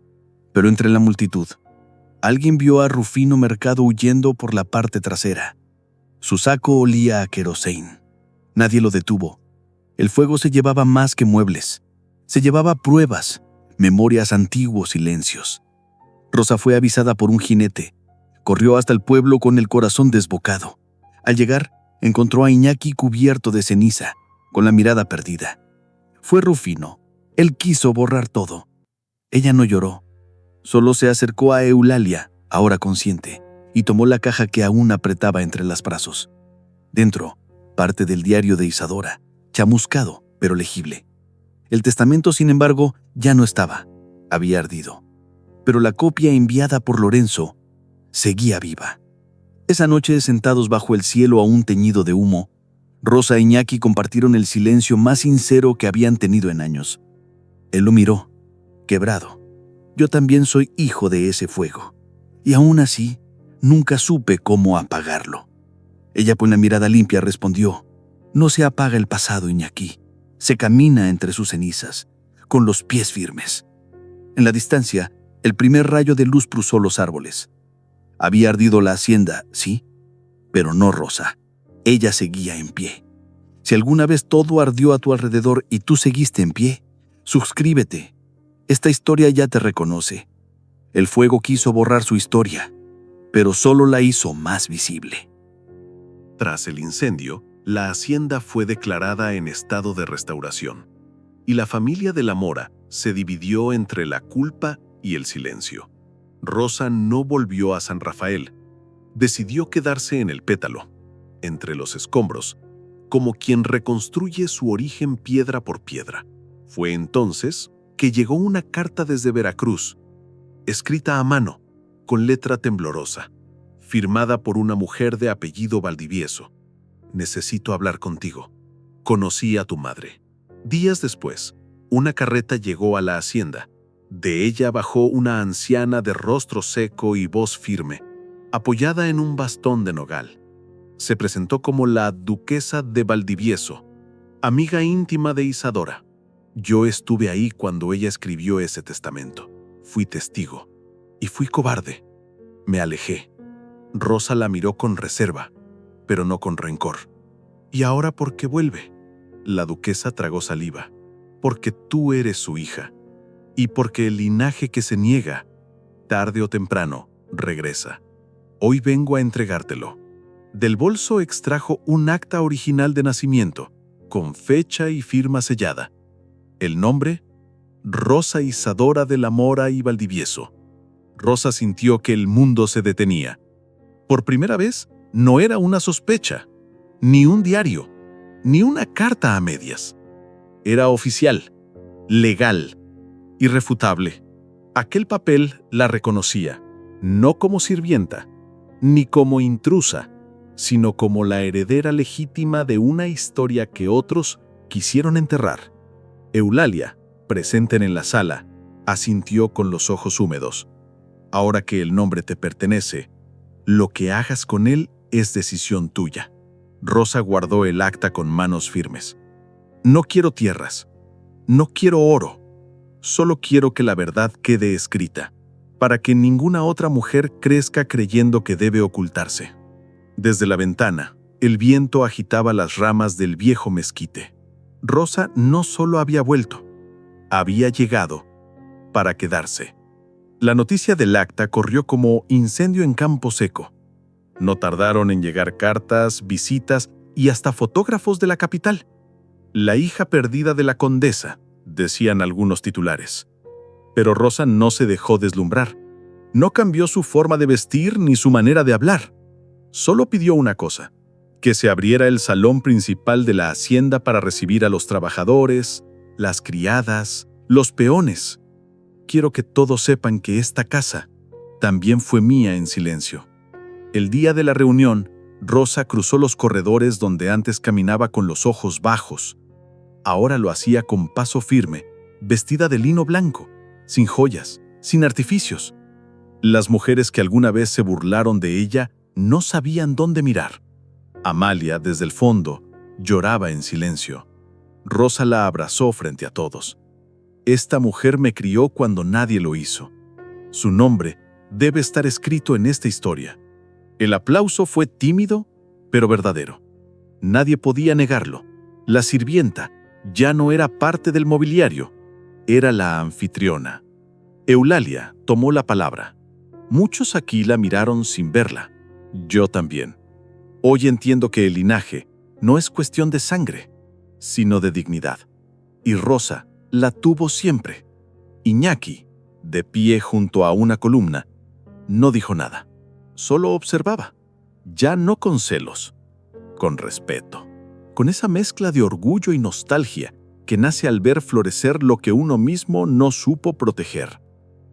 pero entre la multitud, alguien vio a Rufino Mercado huyendo por la parte trasera. Su saco olía a querosén. Nadie lo detuvo. El fuego se llevaba más que muebles. Se llevaba pruebas, memorias, antiguos silencios. Rosa fue avisada por un jinete. Corrió hasta el pueblo con el corazón desbocado. Al llegar, encontró a Iñaki cubierto de ceniza, con la mirada perdida. Fue Rufino. Él quiso borrar todo. Ella no lloró. Solo se acercó a Eulalia, ahora consciente, y tomó la caja que aún apretaba entre los brazos. Dentro, parte del diario de Isadora, chamuscado, pero legible. El testamento, sin embargo, ya no estaba. Había ardido. Pero la copia enviada por Lorenzo seguía viva. Esa noche, sentados bajo el cielo aún teñido de humo, Rosa e Iñaki compartieron el silencio más sincero que habían tenido en años. Él lo miró, quebrado. Yo también soy hijo de ese fuego, y aún así, nunca supe cómo apagarlo. Ella, con la mirada limpia, respondió: «No se apaga el pasado, Iñaki. Se camina entre sus cenizas, con los pies firmes». En la distancia, el primer rayo de luz cruzó los árboles. Había ardido la hacienda, sí, pero no Rosa. Ella seguía en pie. Si alguna vez todo ardió a tu alrededor y tú seguiste en pie, suscríbete. Esta historia ya te reconoce. El fuego quiso borrar su historia, pero solo la hizo más visible. Tras el incendio, la hacienda fue declarada en estado de restauración, y la familia de la Mora se dividió entre la culpa y el silencio. Rosa no volvió a San Rafael. Decidió quedarse en El Pétalo, entre los escombros, como quien reconstruye su origen piedra por piedra. Fue entonces que llegó una carta desde Veracruz, escrita a mano, con letra temblorosa, firmada por una mujer de apellido Valdivieso. «Necesito hablar contigo. Conocí a tu madre». Días después, una carreta llegó a la hacienda. De ella bajó una anciana de rostro seco y voz firme, apoyada en un bastón de nogal. Se presentó como la duquesa de Valdivieso, amiga íntima de Isadora. «Yo estuve ahí cuando ella escribió ese testamento. Fui testigo. Y fui cobarde. Me alejé». Rosa la miró con reserva, pero no con rencor. «¿Y ahora por qué vuelve?». La duquesa tragó saliva. «Porque tú eres su hija. Y porque el linaje que se niega, tarde o temprano, regresa. Hoy vengo a entregártelo». Del bolso extrajo un acta original de nacimiento, con fecha y firma sellada. El nombre: Rosa Isadora de la Mora y Valdivieso. Rosa sintió que el mundo se detenía. Por primera vez, no era una sospecha, ni un diario, ni una carta a medias. Era oficial, legal, irrefutable. Aquel papel la reconocía, no como sirvienta, ni como intrusa, sino como la heredera legítima de una historia que otros quisieron enterrar. Eulalia, presente en la sala, asintió con los ojos húmedos. Ahora que el nombre te pertenece, lo que hagas con él es decisión tuya. Rosa guardó el acta con manos firmes. No quiero tierras, no quiero oro, solo quiero que la verdad quede escrita, para que ninguna otra mujer crezca creyendo que debe ocultarse. Desde la ventana, el viento agitaba las ramas del viejo mezquite. Rosa no solo había vuelto, había llegado para quedarse. La noticia del acta corrió como incendio en campo seco. No tardaron en llegar cartas, visitas y hasta fotógrafos de la capital. La hija perdida de la condesa, decían algunos titulares. Pero Rosa no se dejó deslumbrar. No cambió su forma de vestir ni su manera de hablar. Solo pidió una cosa: que se abriera el salón principal de la hacienda para recibir a los trabajadores, las criadas, los peones. Quiero que todos sepan que esta casa también fue mía en silencio. El día de la reunión, Rosa cruzó los corredores donde antes caminaba con los ojos bajos. Ahora lo hacía con paso firme, vestida de lino blanco, sin joyas, sin artificios. Las mujeres que alguna vez se burlaron de ella no sabían dónde mirar. Amalia, desde el fondo, lloraba en silencio. Rosa la abrazó frente a todos. Esta mujer me crió cuando nadie lo hizo. Su nombre debe estar escrito en esta historia. El aplauso fue tímido, pero verdadero. Nadie podía negarlo. La sirvienta ya no era parte del mobiliario, era la anfitriona. Eulalia tomó la palabra. Muchos aquí la miraron sin verla. Yo también. Hoy entiendo que el linaje no es cuestión de sangre, sino de dignidad. Y Rosa la tuvo siempre. Iñaki, de pie junto a una columna, no dijo nada. Solo observaba, ya no con celos, con respeto, con esa mezcla de orgullo y nostalgia que nace al ver florecer lo que uno mismo no supo proteger.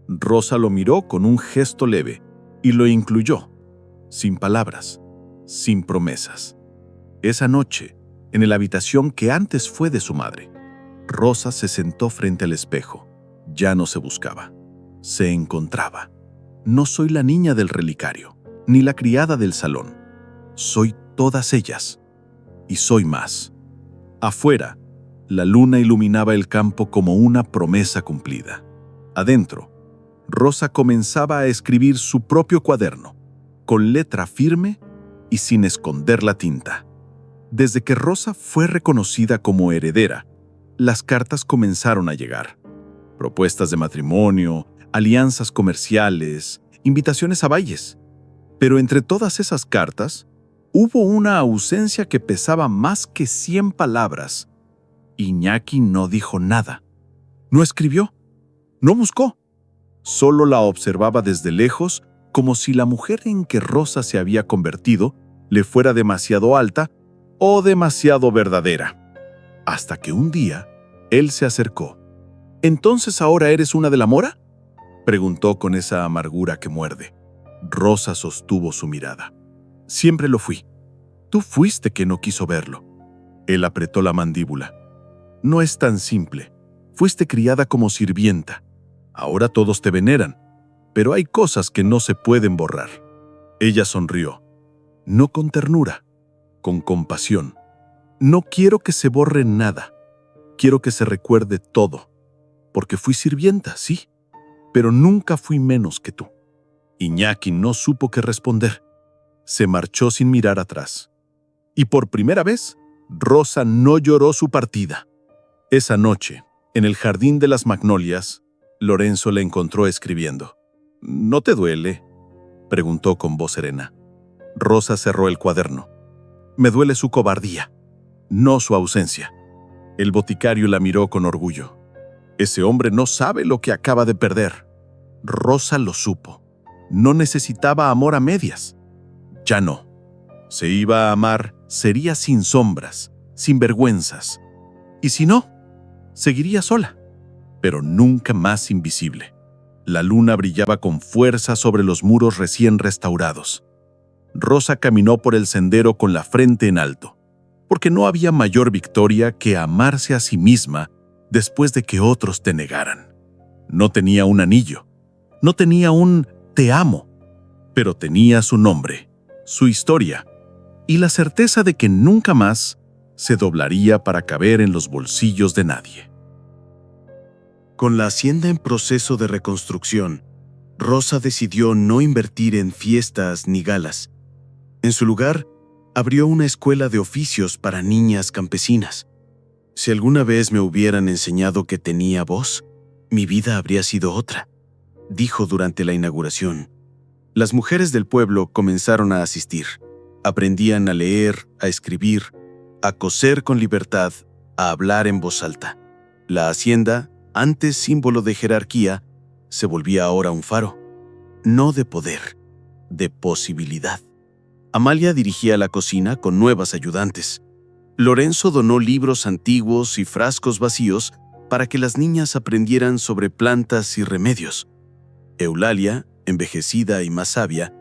Rosa lo miró con un gesto leve y lo incluyó, sin palabras, sin promesas. Esa noche, en la habitación que antes fue de su madre, Rosa se sentó frente al espejo. Ya no se buscaba, se encontraba. No soy la niña del relicario, ni la criada del salón. Soy todas ellas, y soy más. Afuera, la luna iluminaba el campo como una promesa cumplida. Adentro, Rosa comenzaba a escribir su propio cuaderno, con letra firme y sin esconder la tinta. Desde que Rosa fue reconocida como heredera, las cartas comenzaron a llegar. Propuestas de matrimonio, alianzas comerciales, invitaciones a bailes. Pero entre todas esas cartas, hubo una ausencia que pesaba más que 100 palabras. Iñaki no dijo nada. No escribió. No buscó. Solo la observaba desde lejos, como si la mujer en que Rosa se había convertido le fuera demasiado alta o demasiado verdadera. Hasta que un día, él se acercó. ¿Entonces ahora eres una de la mora?, preguntó con esa amargura que muerde. Rosa sostuvo su mirada. Siempre lo fui. Tú fuiste quien no quiso verlo. Él apretó la mandíbula. No es tan simple. Fuiste criada como sirvienta. Ahora todos te veneran, pero hay cosas que no se pueden borrar. Ella sonrió. No con ternura, con compasión. No quiero que se borre nada. Quiero que se recuerde todo. Porque fui sirvienta, sí, pero nunca fui menos que tú. Iñaki no supo qué responder. Se marchó sin mirar atrás. Y por primera vez, Rosa no lloró su partida. Esa noche, en el jardín de las magnolias, Lorenzo le encontró escribiendo. ¿No te duele?, preguntó con voz serena. Rosa cerró el cuaderno. Me duele su cobardía, no su ausencia. El boticario la miró con orgullo. Ese hombre no sabe lo que acaba de perder. Rosa lo supo. No necesitaba amor a medias. Ya no. Se iba a amar, sería sin sombras, sin vergüenzas. Y si no, seguiría sola, pero nunca más invisible. La luna brillaba con fuerza sobre los muros recién restaurados. Rosa caminó por el sendero con la frente en alto, porque no había mayor victoria que amarse a sí misma después de que otros te negaran. No tenía un anillo, no tenía un te amo, pero tenía su nombre, su historia, y la certeza de que nunca más se doblaría para caber en los bolsillos de nadie. Con la hacienda en proceso de reconstrucción, Rosa decidió no invertir en fiestas ni galas. En su lugar, abrió una escuela de oficios para niñas campesinas. Si alguna vez me hubieran enseñado que tenía voz, mi vida habría sido otra, dijo durante la inauguración. Las mujeres del pueblo comenzaron a asistir. Aprendían a leer, a escribir, a coser con libertad, a hablar en voz alta. La hacienda, antes símbolo de jerarquía, se volvía ahora un faro, no de poder, de posibilidad. Amalia dirigía la cocina con nuevas ayudantes. Lorenzo donó libros antiguos y frascos vacíos para que las niñas aprendieran sobre plantas y remedios. Eulalia, envejecida y más sabia,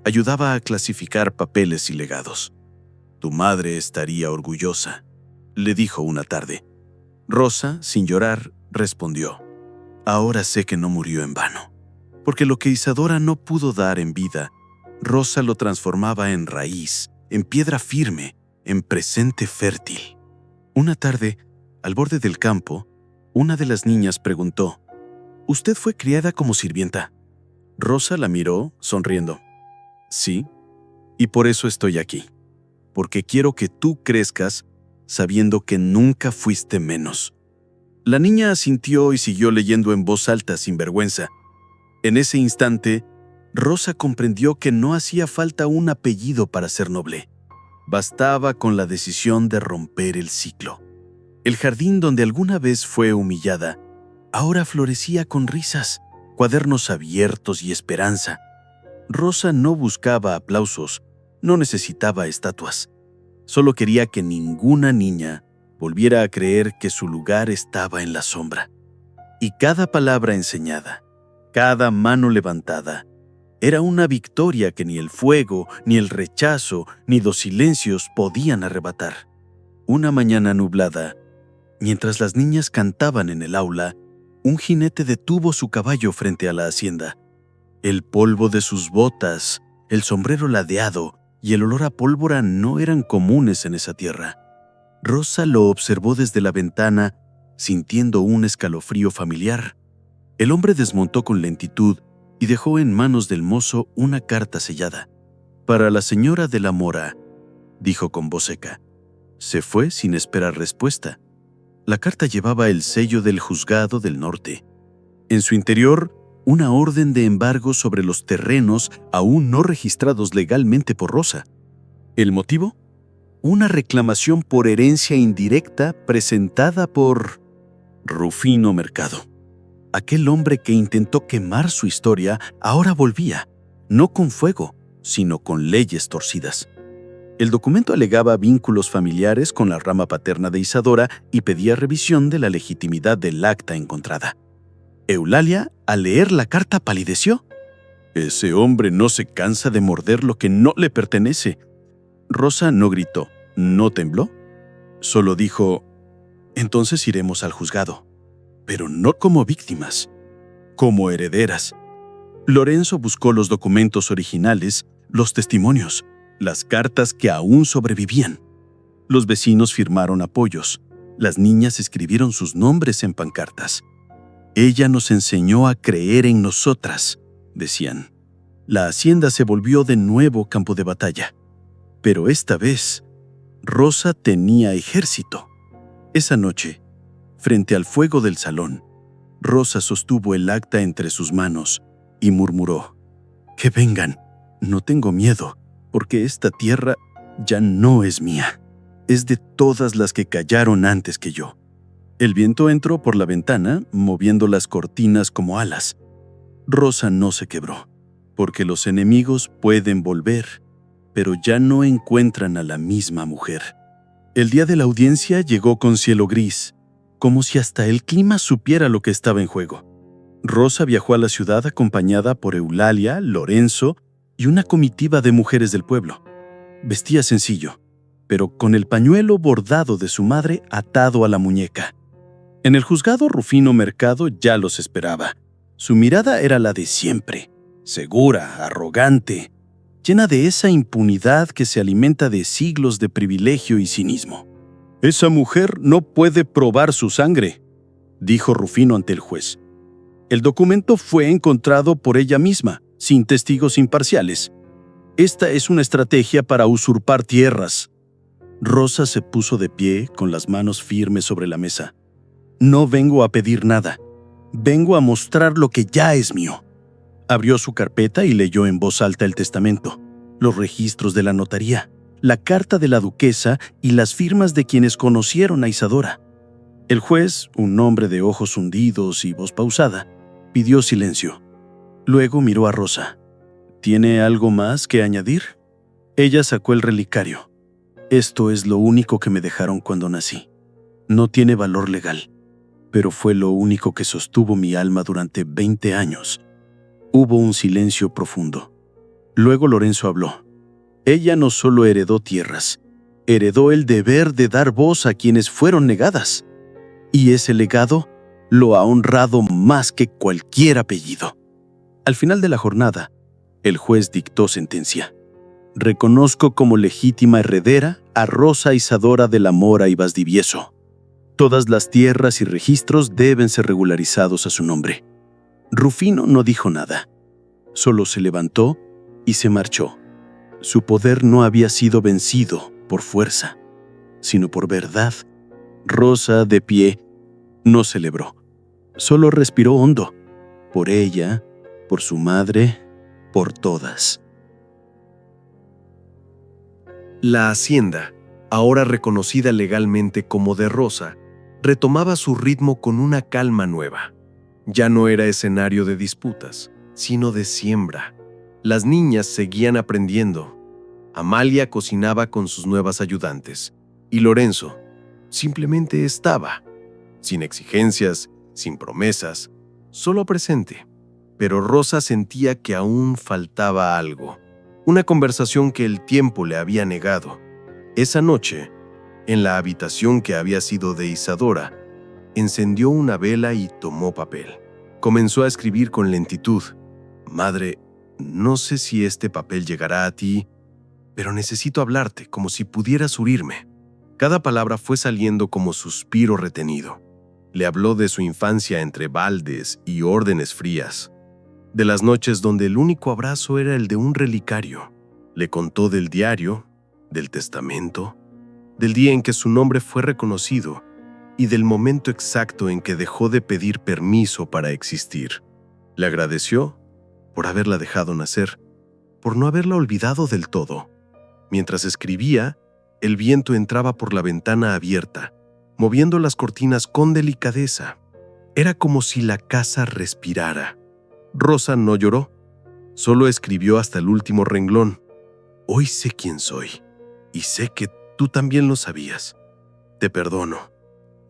ayudaba a clasificar papeles y legados. «Tu madre estaría orgullosa», le dijo una tarde. Rosa, sin llorar, respondió: «Ahora sé que no murió en vano, porque lo que Isadora no pudo dar en vida, Rosa lo transformaba en raíz, en piedra firme, en presente fértil». Una tarde, al borde del campo, una de las niñas preguntó: «¿Usted fue criada como sirvienta?». Rosa la miró, sonriendo. «Sí, y por eso estoy aquí, porque quiero que tú crezcas sabiendo que nunca fuiste menos». La niña asintió y siguió leyendo en voz alta sin vergüenza. En ese instante, Rosa comprendió que no hacía falta un apellido para ser noble. Bastaba con la decisión de romper el ciclo. El jardín donde alguna vez fue humillada, ahora florecía con risas, cuadernos abiertos y esperanza. Rosa no buscaba aplausos, no necesitaba estatuas. Solo quería que ninguna niña volviera a creer que su lugar estaba en la sombra. Y cada palabra enseñada, cada mano levantada, era una victoria que ni el fuego, ni el rechazo, ni los silencios podían arrebatar. Una mañana nublada, mientras las niñas cantaban en el aula, un jinete detuvo su caballo frente a la hacienda. El polvo de sus botas, el sombrero ladeado y el olor a pólvora no eran comunes en esa tierra. Rosa lo observó desde la ventana, sintiendo un escalofrío familiar. El hombre desmontó con lentitud y dejó en manos del mozo una carta sellada. «Para la señora de la Mora», dijo con voz seca. Se fue sin esperar respuesta. La carta llevaba el sello del Juzgado del Norte. En su interior, una orden de embargo sobre los terrenos aún no registrados legalmente por Rosa. ¿El motivo? Una reclamación por herencia indirecta presentada por Rufino Mercado. Aquel hombre que intentó quemar su historia ahora volvía, no con fuego, sino con leyes torcidas. El documento alegaba vínculos familiares con la rama paterna de Isadora y pedía revisión de la legitimidad del acta encontrada. Eulalia, al leer la carta, palideció. «Ese hombre no se cansa de morder lo que no le pertenece». Rosa no gritó, no tembló. Solo dijo: «Entonces iremos al juzgado, pero no como víctimas, como herederas». Lorenzo buscó los documentos originales, los testimonios, las cartas que aún sobrevivían. Los vecinos firmaron apoyos. Las niñas escribieron sus nombres en pancartas. «Ella nos enseñó a creer en nosotras», decían. La hacienda se volvió de nuevo campo de batalla. Pero esta vez, Rosa tenía ejército. Esa noche, frente al fuego del salón, Rosa sostuvo el acta entre sus manos y murmuró: «Que vengan, no tengo miedo, porque esta tierra ya no es mía, es de todas las que callaron antes que yo». El viento entró por la ventana, moviendo las cortinas como alas. Rosa no se quebró, porque los enemigos pueden volver, pero ya no encuentran a la misma mujer. El día de la audiencia llegó con cielo gris, como si hasta el clima supiera lo que estaba en juego. Rosa viajó a la ciudad acompañada por Eulalia, Lorenzo y una comitiva de mujeres del pueblo. Vestía sencillo, pero con el pañuelo bordado de su madre atado a la muñeca. En el juzgado, Rufino Mercado ya los esperaba. Su mirada era la de siempre, segura, arrogante, llena de esa impunidad que se alimenta de siglos de privilegio y cinismo. «Esa mujer no puede probar su sangre», dijo Rufino ante el juez. «El documento fue encontrado por ella misma, sin testigos imparciales. Esta es una estrategia para usurpar tierras». Rosa se puso de pie con las manos firmes sobre la mesa. «No vengo a pedir nada. Vengo a mostrar lo que ya es mío». Abrió su carpeta y leyó en voz alta el testamento, los registros de la notaría, la carta de la duquesa y las firmas de quienes conocieron a Isadora. El juez, un hombre de ojos hundidos y voz pausada, pidió silencio. Luego miró a Rosa. «¿Tiene algo más que añadir?» Ella sacó el relicario. «Esto es lo único que me dejaron cuando nací. No tiene valor legal, pero fue lo único que sostuvo mi alma durante 20 años». Hubo un silencio profundo. Luego Lorenzo habló. «Ella no solo heredó tierras, heredó el deber de dar voz a quienes fueron negadas. Y ese legado lo ha honrado más que cualquier apellido». Al final de la jornada, el juez dictó sentencia. «Reconozco como legítima heredera a Rosa Isadora de la Mora y Valdivieso. Todas las tierras y registros deben ser regularizados a su nombre». Rufino no dijo nada. Solo se levantó y se marchó. Su poder no había sido vencido por fuerza, sino por verdad. Rosa, de pie, no celebró. Solo respiró hondo. Por ella, por su madre, por todas. La hacienda, ahora reconocida legalmente como de Rosa, retomaba su ritmo con una calma nueva. Ya no era escenario de disputas, sino de siembra. Las niñas seguían aprendiendo. Amalia cocinaba con sus nuevas ayudantes, y Lorenzo simplemente estaba, sin exigencias, sin promesas, solo presente. Pero Rosa sentía que aún faltaba algo, una conversación que el tiempo le había negado. Esa noche, en la habitación que había sido de Isadora, encendió una vela y tomó papel. Comenzó a escribir con lentitud. «Madre, no sé si este papel llegará a ti, pero necesito hablarte como si pudieras oírme». Cada palabra fue saliendo como suspiro retenido. Le habló de su infancia entre baldes y órdenes frías, de las noches donde el único abrazo era el de un relicario. Le contó del diario, del testamento, del día en que su nombre fue reconocido y del momento exacto en que dejó de pedir permiso para existir. Le agradeció por haberla dejado nacer, por no haberla olvidado del todo. Mientras escribía, el viento entraba por la ventana abierta, moviendo las cortinas con delicadeza. Era como si la casa respirara. Rosa no lloró, solo escribió hasta el último renglón. «Hoy sé quién soy, y sé que tú también lo sabías. Te perdono.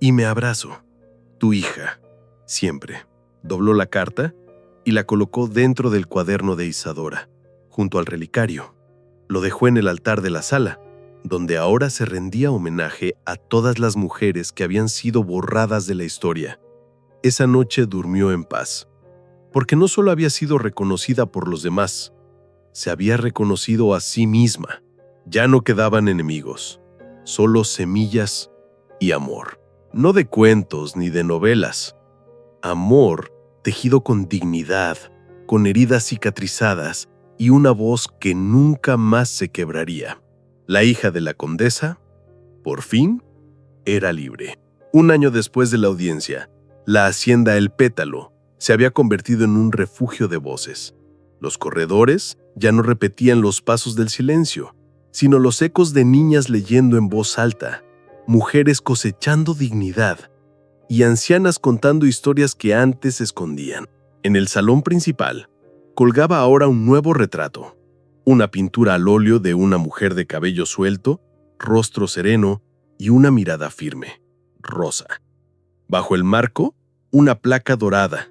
Y me abrazo. Tu hija. Siempre». Dobló la carta y la colocó dentro del cuaderno de Isadora, junto al relicario. Lo dejó en el altar de la sala, donde ahora se rendía homenaje a todas las mujeres que habían sido borradas de la historia. Esa noche durmió en paz, porque no solo había sido reconocida por los demás, se había reconocido a sí misma. Ya no quedaban enemigos, solo semillas y amor. No de cuentos ni de novelas. Amor tejido con dignidad, con heridas cicatrizadas y una voz que nunca más se quebraría. La hija de la condesa, por fin, era libre. Un año después de la audiencia, la hacienda El Pétalo se había convertido en un refugio de voces. Los corredores ya no repetían los pasos del silencio, sino los ecos de niñas leyendo en voz alta, mujeres cosechando dignidad y ancianas contando historias que antes se escondían. En el salón principal colgaba ahora un nuevo retrato, Una pintura al óleo de una mujer de cabello suelto, rostro sereno y una mirada firme. Rosa. Bajo el marco, una placa dorada.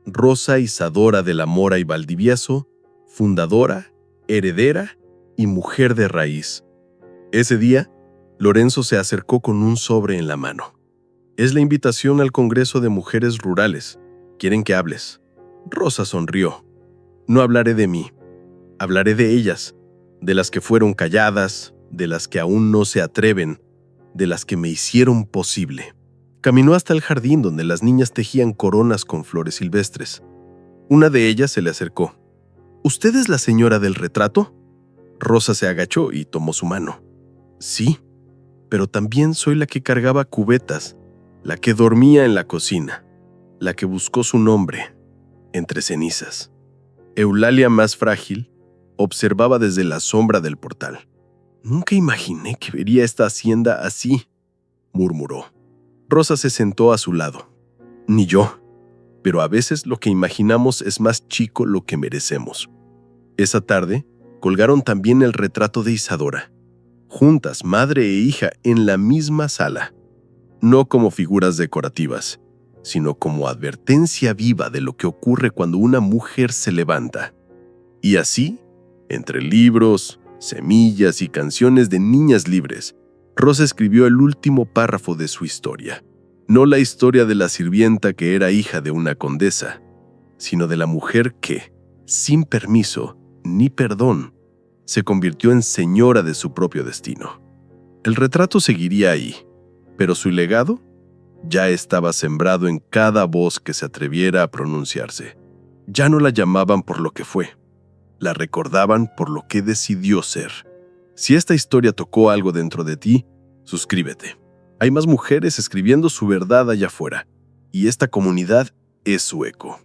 Rosa Isadora de la Mora y Valdivieso, fundadora, heredera y mujer de raíz. Ese día, Lorenzo se acercó con un sobre en la mano. Es la invitación al Congreso de Mujeres Rurales. Quieren que hables. Rosa sonrió. No hablaré de mí. Hablaré de ellas, de las que fueron calladas, de las que aún no se atreven, de las que me hicieron posible. Caminó hasta el jardín donde las niñas tejían coronas con flores silvestres. Una de ellas se le acercó. ¿Usted es la señora del retrato? Rosa se agachó y tomó su mano. Sí, pero también soy la que cargaba cubetas, la que dormía en la cocina, la que buscó su nombre entre cenizas. Eulalia, más frágil, observaba desde la sombra del portal. Nunca imaginé que vería esta hacienda así, murmuró. Rosa se sentó a su lado. Ni yo, pero a veces lo que imaginamos es más chico lo que merecemos. Esa tarde, colgaron también el retrato de Isadora, juntas, madre e hija, en la misma sala, no como figuras decorativas, sino como advertencia viva de lo que ocurre cuando una mujer se levanta. Y así, entre libros, semillas y canciones de niñas libres, Rosa escribió el último párrafo de su historia. No la historia de la sirvienta que era hija de una condesa, sino de la mujer que, sin permiso ni perdón, se convirtió en señora de su propio destino. El retrato seguiría ahí, pero su legado ya estaba sembrado en cada voz que se atreviera a pronunciarse. Ya no la llamaban por lo que fue, la recordaban por lo que decidió ser. Si esta historia tocó algo dentro de ti, suscríbete. Hay más mujeres escribiendo su verdad allá afuera, y esta comunidad es su eco.